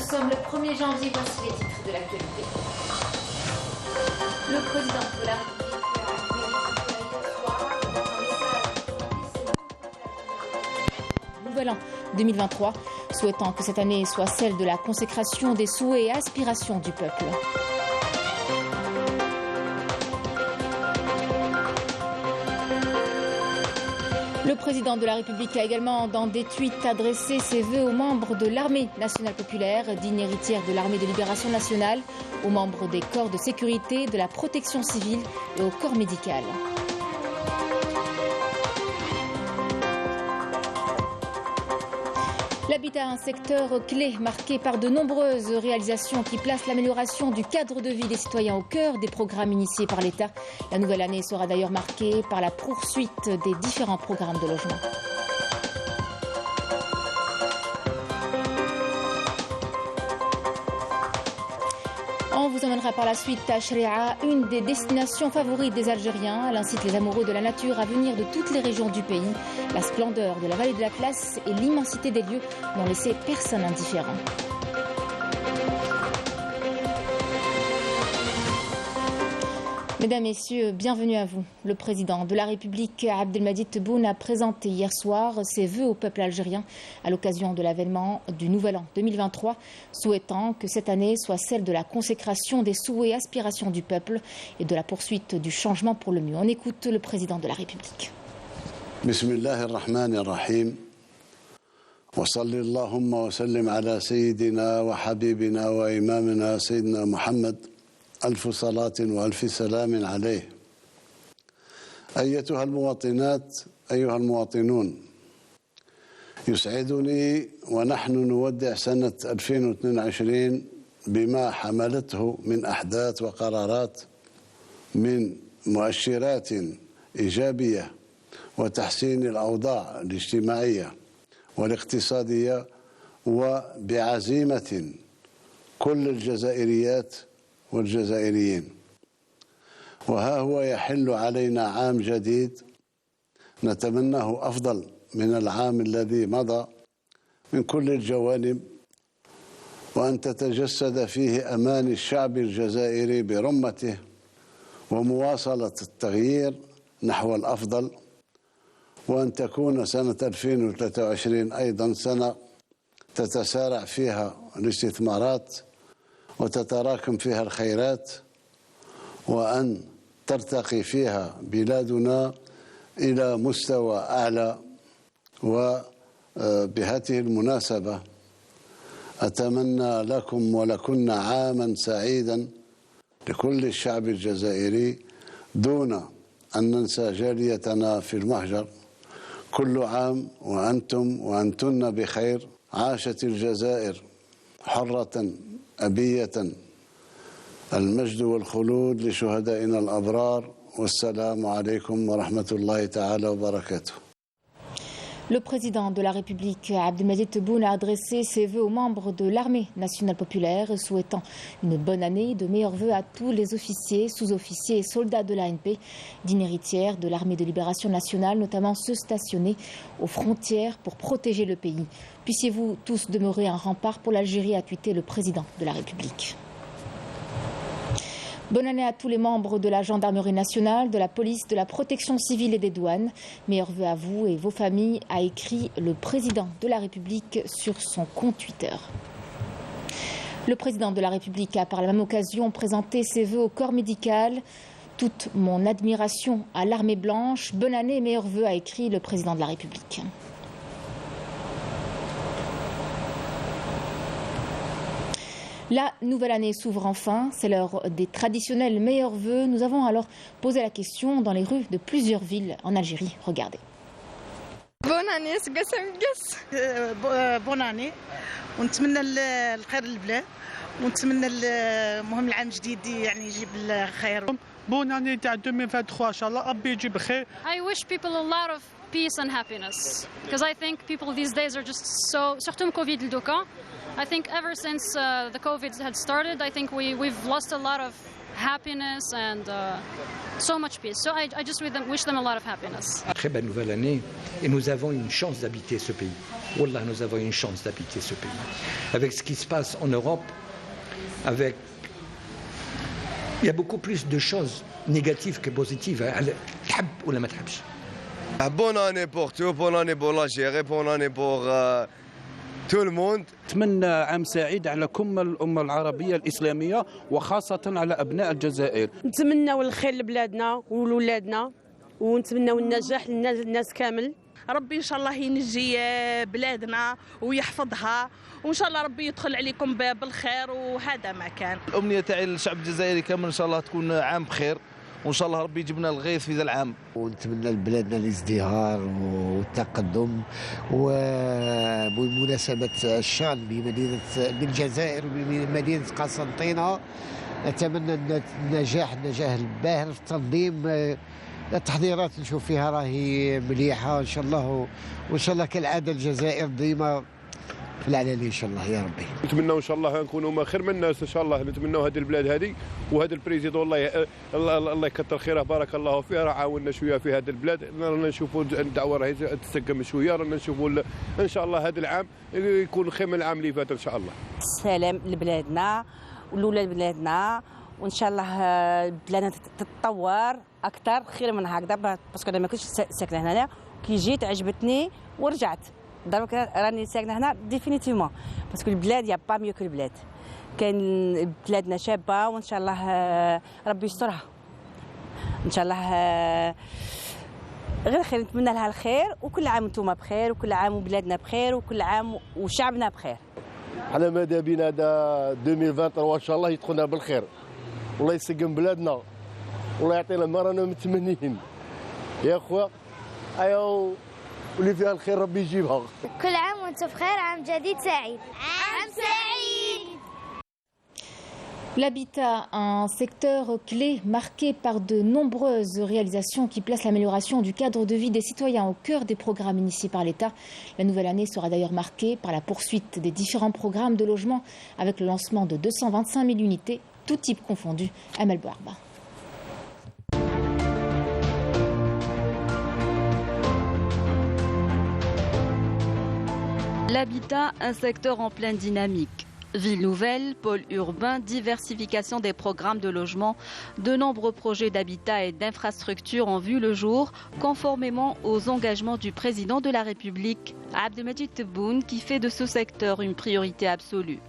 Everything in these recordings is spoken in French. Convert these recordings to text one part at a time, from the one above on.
sommes le 1er janvier, voici les titres de l'actualité. Le président de la République Nouvel an 2023, souhaitant que cette année soit celle de la consécration des souhaits et aspirations du peuple. Le président de la République a également, dans des tweets, adressé ses vœux aux membres de l'armée nationale populaire, digne héritière de l'armée de libération nationale, aux membres des corps de sécurité, de la protection civile et au corps médical. L'habitat, un secteur clé marqué par de nombreuses réalisations qui placent l'amélioration du cadre de vie des citoyens au cœur des programmes initiés par l'État. La nouvelle année sera d'ailleurs marquée par la poursuite des différents programmes de logement. On vous emmènera par la suite à Chréa, une des destinations favorites des Algériens. Elle incite les amoureux de la nature à venir de toutes les régions du pays. La splendeur de la vallée de l'Atlas et l'immensité des lieux n'ont laissé personne indifférent. Mesdames, Messieurs, bienvenue à vous. Le président de la République, Abdelmadjid Tebboune, a présenté hier soir ses vœux au peuple algérien à l'occasion de l'avènement du Nouvel An 2023, souhaitant que cette année soit celle de la consécration des souhaits et aspirations du peuple et de la poursuite du changement pour le mieux. On écoute le président de la République. Bismillahirrahmanirrahim. Wa salli Allahumma wa sallim ala sayyidina wa habibina wa imamina sayyidina Muhammad. ألف صلاة وألف سلام عليه. أيتها المواطنات أيها المواطنون، يسعدني ونحن نودع سنة 2022 بما حملته من أحداث وقرارات من مؤشرات إيجابية وتحسين الأوضاع الاجتماعية والاقتصادية وبعزيمة كل الجزائريات والجزائريين. وها هو يحل علينا عام جديد نتمناه أفضل من العام الذي مضى من كل الجوانب، وأن تتجسد فيه أماني الشعب الجزائري برمته ومواصلة التغيير نحو الأفضل، وأن تكون سنة 2023 أيضا سنة تتسارع فيها الاستثمارات وتتراكم فيها الخيرات، وأن ترتقي فيها بلادنا إلى مستوى أعلى. وبهذه المناسبة أتمنى لكم ولكن عاما سعيدا لكل الشعب الجزائري، دون أن ننسى جاليتنا في المهجر. كل عام وأنتم وأنتن بخير. عاشت الجزائر حرة أبية. المجد والخلود لشهدائنا الأبرار. والسلام عليكم ورحمة الله تعالى وبركاته. Le président de la République, Abdelmadjid Tebboune, a adressé ses vœux aux membres de l'armée nationale populaire, souhaitant une bonne année, de meilleurs vœux à tous les officiers, sous-officiers et soldats de l'ANP, digne héritière de l'armée de libération nationale, notamment ceux stationnés aux frontières pour protéger le pays. Puissiez-vous tous demeurer un rempart pour l'Algérie, a tweeté le président de la République. Bonne année à tous les membres de la gendarmerie nationale, de la police, de la protection civile et des douanes. Meilleurs vœux à vous et vos familles, a écrit le président de la République sur son compte Twitter. Le président de la République a par la même occasion présenté ses vœux au corps médical. Toute mon admiration à l'armée blanche. Bonne année et meilleurs vœux, a écrit le président de la République. La nouvelle année s'ouvre enfin, c'est l'heure des traditionnels meilleurs vœux. Nous avons alors posé la question dans les rues de plusieurs villes en Algérie. Regardez. Bonne année, bonne année. ونتمنى الخير للبلاد ونتمنى المهم العام الجديد يعني يجيب الخير. Bonne année تاع 2023 ان شاء الله ربي يجيب خير. I wish people a lot of peace and happiness because I think people these days are just so surtout Covid دوكا. I think ever since the COVID had started, I think we've lost a lot of happiness and so much peace. So I just wish them a lot of happiness. Très belle nouvelle année et nous avons une chance d'habiter ce pays. Wallah, nous avons une chance d'habiter ce pays. Avec ce qui se passe en Europe, il y a beaucoup plus de choses négatives que positives. تحب ولا ما تحبش. Bonne année pour tout, bonne année pour l'Algérie, bonne année pour tout le monde. نتمنى عام سعيد على كل الأمة العربية الإسلامية وخاصة على أبناء الجزائر. نتمنى الخير لبلادنا ولولادنا ونتمنى النجاح للناس كامل. ربي ان شاء الله ينجي بلادنا ويحفظها وان شاء الله ربي يدخل عليكم بالخير وهذا ما كان. الامنيه تاعي للشعب الجزائري كامل ان شاء الله تكون عام بخير وان شاء الله ربي يجيب لنا الغيث في ذا العام. ونتمنى لبلادنا الازدهار والتقدم وبمناسبه الشان بمدينه بالجزائر وبمدينه قسنطينه نتمنى النجاح الباهر في التنظيم. التحضيرات نشوف فيها راهي مليحه ان شاء الله وان شاء الله كالعاده الجزائر ديما في العلالي ان شاء الله يا ربي. نتمنى ان شاء الله نكونوا خير من الناس ان شاء الله. نتمنوا هذه البلاد هذه وهذا البريزيدون الله يكثر خيره بارك الله فيه راه عاوننا شويه في هذه البلاد. رانا نشوفوا الدعوه راهي تستقم شويه. رانا نشوفوا ان شاء الله هذا العام يكون خير من العام اللي فات ان شاء الله. السلام لبلادنا ولولاد بلادنا وان شاء الله بلادنا تتطور اكثر خير من هكذا باسكو انا ما كنتش ساكنه هنا كي جيت عجبتني ورجعت. دابا راني ساكنه هنا ديفينيتيفمون باسكو البلاد يا با ميو كو البلاد. كاين بلادنا شابه وان شاء الله ربي يسترها ان شاء الله غير خير. نتمنى لها الخير وكل عام وانتم بخير وكل عام وبلادنا بخير وكل عام وشعبنا بخير. على ماذا بينا هذا 2023 ان شاء الله يدخلنا بالخير والله يسقم بلادنا والله يعطينا ما رانا متمنين يا اخوة. ايوا واللي فيها الخير ربي يجيبها. كل عام وانتم بخير. عام جديد سعيد. عام سعيد. L'habitat, un secteur clé marqué par de nombreuses réalisations qui placent l'amélioration du cadre de vie des citoyens au cœur des programmes initiés par l'État. La nouvelle année sera d'ailleurs marquée par la poursuite des différents programmes de logement avec le lancement de 225 000 unités, tout type confondu. Amel Bouarba. L'habitat, un secteur en pleine dynamique. Ville nouvelle, pôle urbain, diversification des programmes de logement, de nombreux projets d'habitat et d'infrastructures ont vu le jour, conformément aux engagements du président de la République, Abdelmadjid Tebboune, qui fait de ce secteur une priorité absolue.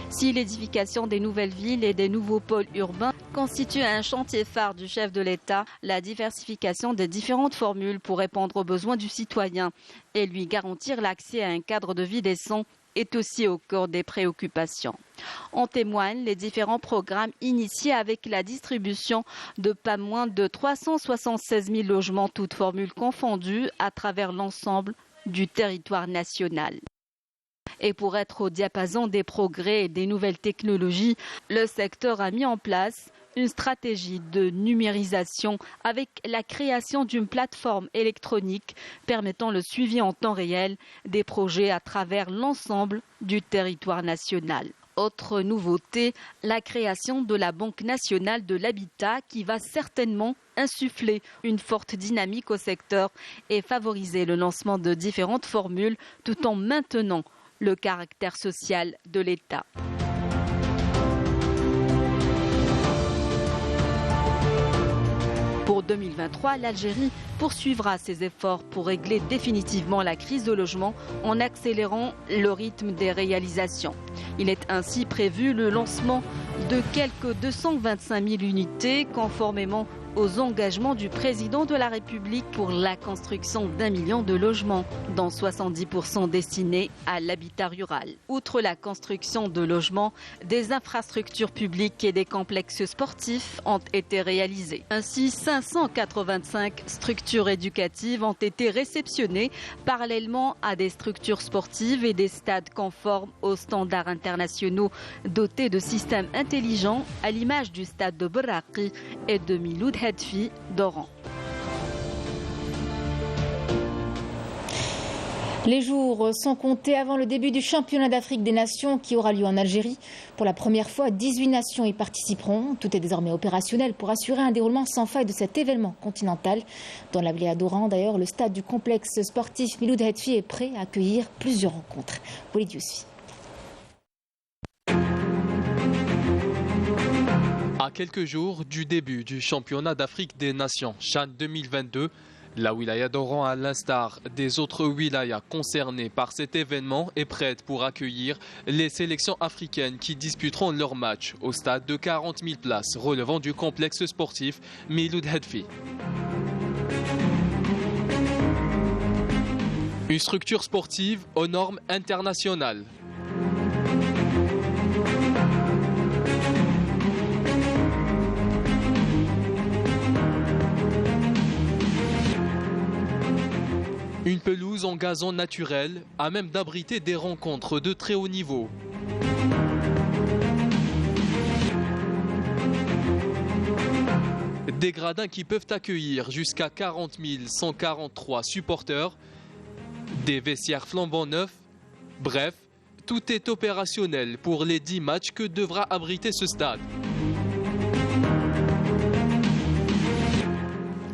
Si l'édification des nouvelles villes et des nouveaux pôles urbains constitue un chantier phare du chef de l'État, la diversification des différentes formules pour répondre aux besoins du citoyen et lui garantir l'accès à un cadre de vie décent est aussi au cœur des préoccupations. En témoignent les différents programmes initiés avec la distribution de pas moins de 376 000 logements, toutes formules confondues, à travers l'ensemble du territoire national. Et pour être au diapason des progrès et des nouvelles technologies, le secteur a mis en place une stratégie de numérisation avec la création d'une plateforme électronique permettant le suivi en temps réel des projets à travers l'ensemble du territoire national. Autre nouveauté, la création de la Banque nationale de l'habitat qui va certainement insuffler une forte dynamique au secteur et favoriser le lancement de différentes formules tout en maintenant le caractère social de l'État. Pour 2023, l'Algérie poursuivra ses efforts pour régler définitivement la crise de logement en accélérant le rythme des réalisations. Il est ainsi prévu le lancement de quelques 225 000 unités conformément aux engagements du président de la République pour la construction d'1 million de logements, dont 70% destinés à l'habitat rural. Outre la construction de logements, des infrastructures publiques et des complexes sportifs ont été réalisés. Ainsi, 585 structures éducatives ont été réceptionnées parallèlement à des structures sportives et des stades conformes aux standards internationaux dotés de systèmes intelligents à l'image du stade de Berraqi et de Miloud Hedfi d'Oran. Les jours sont comptés avant le début du championnat d'Afrique des Nations qui aura lieu en Algérie. Pour la première fois, 18 nations y participeront. Tout est désormais opérationnel pour assurer un déroulement sans faille de cet événement continental. Dans la Bléa d'Oran, d'ailleurs, le stade du complexe sportif Miloud Hetfi est prêt à accueillir plusieurs rencontres. Walid Yousfi. À quelques jours du début du championnat d'Afrique des Nations, CHAN 2022, la wilaya d'Oran, à l'instar des autres wilayas concernées par cet événement, est prête pour accueillir les sélections africaines qui disputeront leur match au stade de 40 000 places relevant du complexe sportif Miloud Hetfi. Une structure sportive aux normes internationales. Une pelouse en gazon naturel à même d'abriter des rencontres de très haut niveau. Des gradins qui peuvent accueillir jusqu'à 40 143 supporters, des vestiaires flambant neufs. Bref, tout est opérationnel pour les 10 matchs que devra abriter ce stade.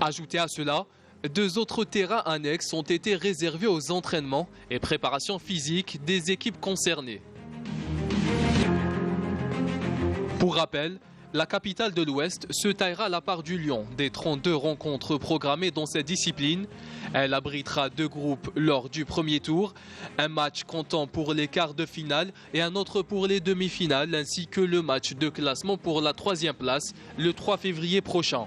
Ajoutez à cela, 2 autres terrains annexes ont été réservés aux entraînements et préparations physiques des équipes concernées. Pour rappel, la capitale de l'Ouest se taillera la part du lion des 32 rencontres programmées dans cette discipline. Elle abritera 2 groupes lors du premier tour, un match comptant pour les quarts de finale et un autre pour les demi-finales, ainsi que le match de classement pour la 3e place le 3 février prochain.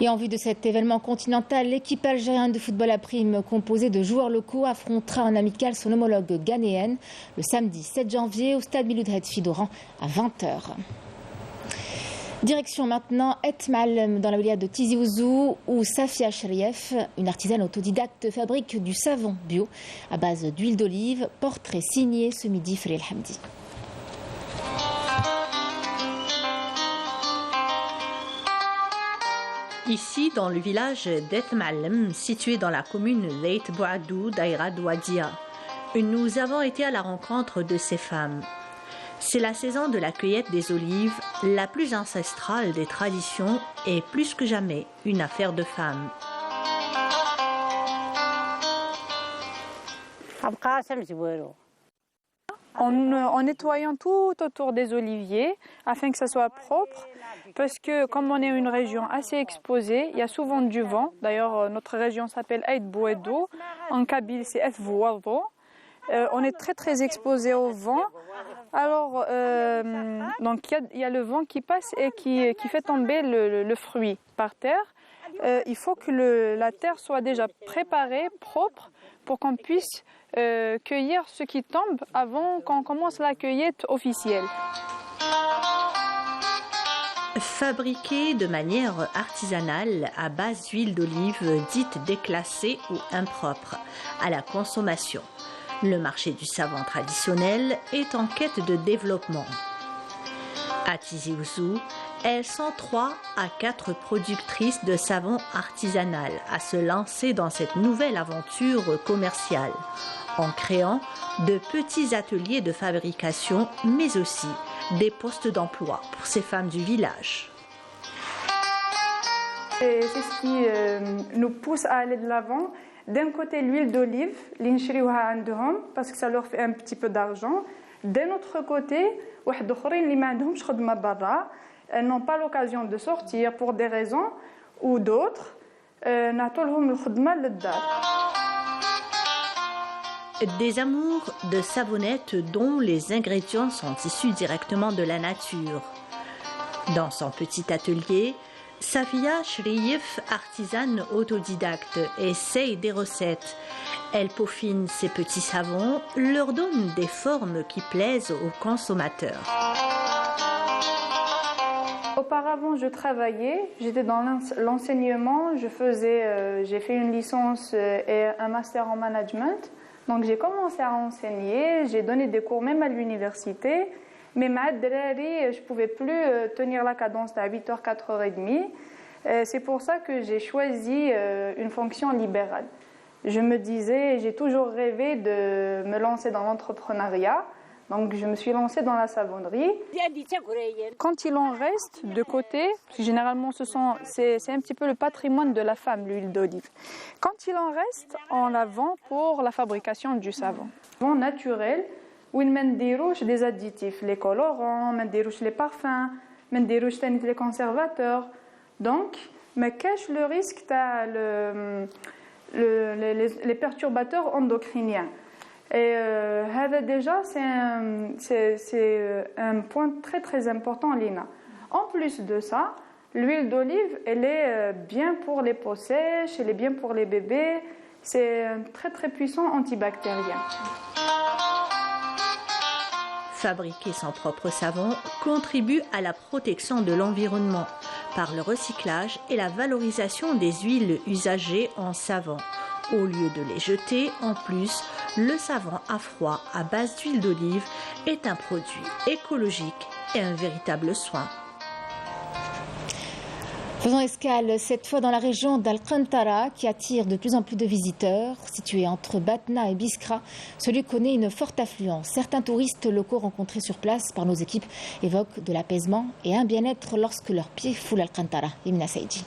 Et en vue de cet événement continental, l'équipe algérienne de football à prime composée de joueurs locaux affrontera en amical son homologue ghanéenne le samedi 7 janvier au stade Miloud Hetfi d'Oran à 20h. Direction maintenant Et Malem dans la wilaya de Tizi Ouzou où Safia Cherief, une artisane autodidacte, fabrique du savon bio à base d'huile d'olive. Portrait signé ce midi Frel Hamdi. Ici, dans le village d'Et Malem, situé dans la commune d'Eit Bouadou, Daïra Douadia, nous avons été à la rencontre de ces femmes. C'est la saison de la cueillette des olives, la plus ancestrale des traditions et plus que jamais une affaire de femmes. En nettoyant tout autour des oliviers afin que ça soit propre, parce que comme on est une région assez exposée, il y a souvent du vent. D'ailleurs, notre région s'appelle Eit Bouadou, en kabyle c'est Et Bouadou. On est très exposé au vent. Alors, donc il y a le vent qui passe et qui fait tomber le fruit par terre. Il faut que la terre soit déjà préparée, propre, pour qu'on puisse cueillir ce qui tombe avant qu'on commence la cueillette officielle. Fabriquée de manière artisanale à base d'huile d'olive dite déclassée ou impropre à la consommation, le marché du savon traditionnel est en quête de développement. À Tizi Ouzou, elles sont 3 à 4 productrices de savon artisanal à se lancer dans cette nouvelle aventure commerciale en créant de petits ateliers de fabrication, mais aussi des postes d'emploi pour ces femmes du village. C'est ce qui nous pousse à aller de l'avant. D'un côté, l'huile d'olive, parce que ça leur fait un petit peu d'argent. D'un autre côté, elles n'ont pas l'occasion de sortir pour des raisons ou d'autres. Des amours de savonnettes dont les ingrédients sont issus directement de la nature. Dans son petit atelier, Safia Cherief, artisane autodidacte, essaye des recettes. Elle peaufine ses petits savons, leur donne des formes qui plaisent aux consommateurs. Auparavant, je travaillais, j'étais dans l'enseignement, j'ai fait une licence et un master en management. Donc j'ai commencé à enseigner, j'ai donné des cours même à l'université, mais je ne pouvais plus tenir la cadence à 8h, 4h30. C'est pour ça que j'ai choisi une fonction libérale. je me disais, j'ai toujours rêvé de me lancer dans l'entrepreneuriat. Donc je me suis lancée dans la savonnerie. Quand il en reste de côté, généralement c'est un petit peu le patrimoine de la femme, l'huile d'olive. Quand il en reste, on la vend pour la fabrication du savon. Savon naturel, où il met des additifs, les colorants, les parfums, les conservateurs. Donc, me cache le risque les perturbateurs endocriniens. Et déjà, c'est un point très très important, Lina. En plus de ça, l'huile d'olive, elle est bien pour les peaux sèches, elle est bien pour les bébés. C'est un très très puissant antibactérien. Fabriquer son propre savon contribue à la protection de l'environnement par le recyclage et la valorisation des huiles usagées en savon. Au lieu de les jeter, en plus, le savon à froid à base d'huile d'olive est un produit écologique et un véritable soin. Faisons escale cette fois dans la région d'Al-Qantara qui attire de plus en plus de visiteurs. Situé entre Batna et Biskra, ce lieu connaît une forte affluence. Certains touristes locaux rencontrés sur place par nos équipes évoquent de l'apaisement et un bien-être lorsque leurs pieds foulent Al-Qantara. Yemina Saïdi.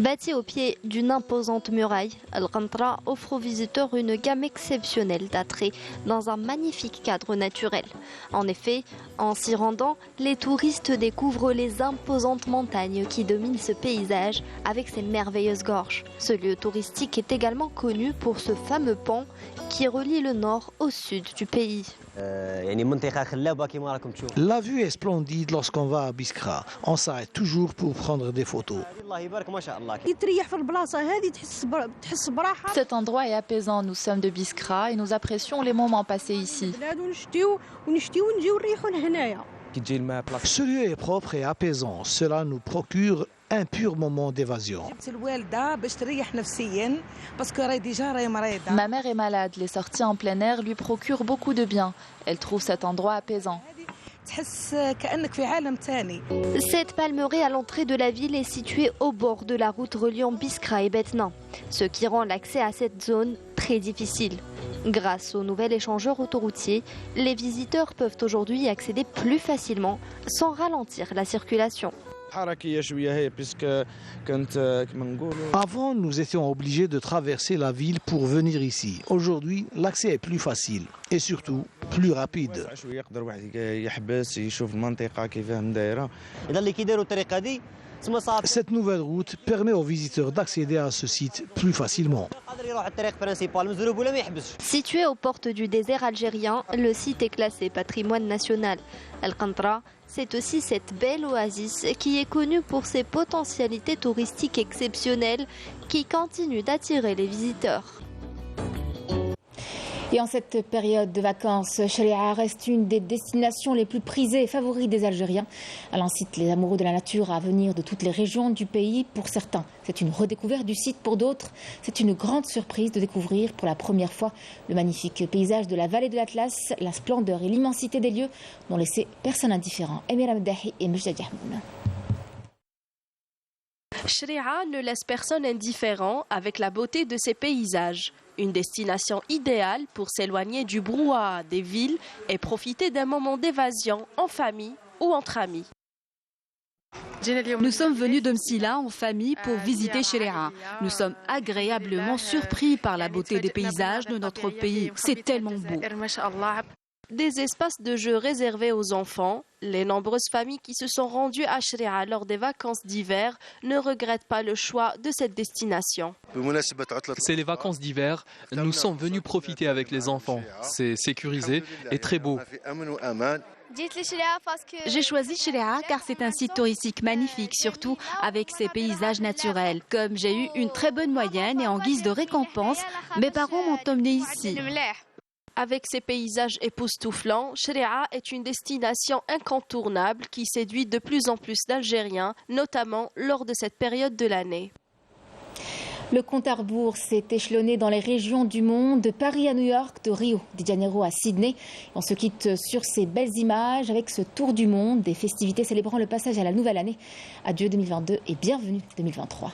Bâti au pied d'une imposante muraille, Al-Qantara offre aux visiteurs une gamme exceptionnelle d'attraits dans un magnifique cadre naturel. En effet, en s'y rendant, les touristes découvrent les imposantes montagnes qui dominent ce paysage avec ses merveilleuses gorges. Ce lieu touristique est également connu pour ce fameux pont qui relie le nord au sud du pays. La vue est splendide lorsqu'on va à Biskra. On s'arrête toujours pour prendre des photos. Cet endroit est apaisant. Nous sommes de Biskra et nous apprécions les moments passés ici. Ce lieu est propre et apaisant. Cela nous procure un pur moment d'évasion. Ma mère est malade. Les sorties en plein air lui procurent beaucoup de bien. Elle trouve cet endroit apaisant. Cette palmeraie à l'entrée de la ville est située au bord de la route reliant Biskra et Batna, ce qui rend l'accès à cette zone très difficile. Grâce au nouvel échangeur autoroutier, les visiteurs peuvent aujourd'hui y accéder plus facilement sans ralentir la circulation. Avant, nous étions obligés de traverser la ville pour venir ici. Aujourd'hui, l'accès est plus facile et surtout plus rapide. Cette nouvelle route permet aux visiteurs d'accéder à ce site plus facilement. Situé aux portes du désert algérien, le site est classé patrimoine national. Al-Qantara, c'est aussi cette belle oasis qui est connue pour ses potentialités touristiques exceptionnelles qui continuent d'attirer les visiteurs. Et en cette période de vacances, Chérigha reste une des destinations les plus prisées et favorites des Algériens. Elle incite les amoureux de la nature à venir de toutes les régions du pays. Pour certains, c'est une redécouverte du site. Pour d'autres, c'est une grande surprise de découvrir pour la première fois le magnifique paysage de la vallée de l'Atlas, la splendeur et l'immensité des lieux n'ont laissé personne indifférent. Emira Mdahi et Mejda Diahmoun. Chérigha ne laisse personne indifférent avec la beauté de ses paysages. Une destination idéale pour s'éloigner du brouhaha des villes et profiter d'un moment d'évasion en famille ou entre amis. Nous sommes venus de Msila en famille pour visiter Chérigha. Nous sommes agréablement surpris par la beauté des paysages de notre pays. C'est tellement beau. Des espaces de jeux réservés aux enfants, les nombreuses familles qui se sont rendues à Chérigha lors des vacances d'hiver ne regrettent pas le choix de cette destination. C'est les vacances d'hiver, nous sommes venus profiter avec les enfants. C'est sécurisé et très beau. J'ai choisi Chérigha car c'est un site touristique magnifique, surtout avec ses paysages naturels. Comme j'ai eu une très bonne moyenne et en guise de récompense, mes parents m'ont emmené ici. Avec ses paysages époustouflants, Chérigha est une destination incontournable qui séduit de plus en plus d'Algériens, notamment lors de cette période de l'année. Le compte à rebours s'est échelonné dans les régions du monde, de Paris à New York, de Rio de Janeiro à Sydney. On se quitte sur ces belles images avec ce tour du monde, des festivités célébrant le passage à la nouvelle année. Adieu 2022 et bienvenue 2023.